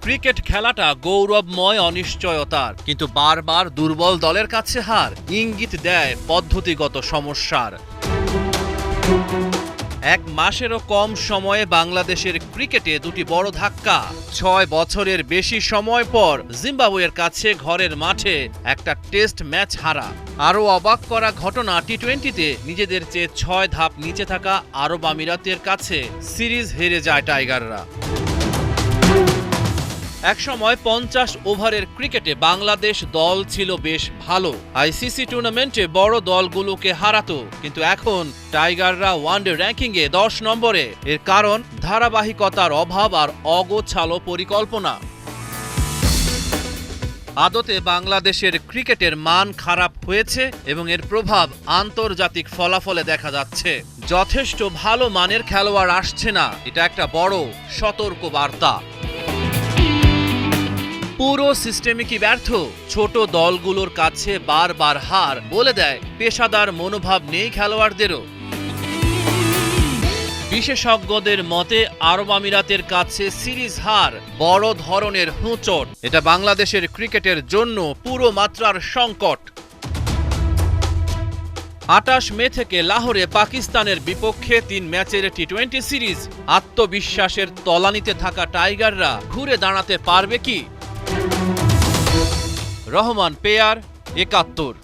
Cricket খেলাটা গৌরবময় অনিশ্চয়তার, কিন্তু বারবার দুর্বল দলের কাছে হার ইঙ্গিত দেয় পদ্ধতিগত সমস্যার। এক মাসেরও কম সময়ে বাংলাদেশের ক্রিকেটে দুটি বড় ধাক্কা। ৬ বছরের বেশি সময় পর জিম্বাবুয়ের কাছে ঘরের মাঠে একটা টেস্ট ম্যাচ হারা। আরও অবাক করা ঘটনা, টি-টোয়েন্টিতে নিজেদের চেয়ে ৬ ধাপ নিচে থাকা আরব আমিরাতের কাছে সিরিজ হেরে যায় টাইগাররা। একসময় ৫০ ওভারের ক্রিকেটে বাংলাদেশ দল ছিল বেশ ভালো, আইসিসি টুর্নামেন্টে বড় দলগুলোকে হারাতো, কিন্তু এখন টাইগাররা ওয়ানডে র্যাঙ্কিংয়ে ১০ নম্বরে। এর কারণ ধারাবাহিকতার অভাব আর অগোছালো পরিকল্পনা। আদতে বাংলাদেশের ক্রিকেটের মান খারাপ হয়েছে এবং এর প্রভাব আন্তর্জাতিক ফলাফলে দেখা যাচ্ছে। যথেষ্ট ভালো মানের খেলোয়াড় আসছে না, এটা একটা বড় সতর্ক বার্তা। পুরো সিস্টেমই কি ব্যর্থ? ছোট দলগুলোর কাছে বারবার হার বলে দেয় পেশাদার মনোভাব নেই খেলোয়াড়দেরও। বিশেষজ্ঞদের মতে আরব আমিরাতের কাছে সিরিজ হার বড় ধরনের হোঁচট। এটা বাংলাদেশের ক্রিকেটের জন্য পুরো মাত্রার সংকট। ২৮ মে থেকে লাহোরে পাকিস্তানের বিপক্ষে ৩ ম্যাচের টি-টোয়েন্টি সিরিজ। আত্মবিশ্বাসের তলানিতে থাকা টাইগাররা ঘুরে দাঁড়াতে পারবে কি? রহমান পেয়ার, ৭১।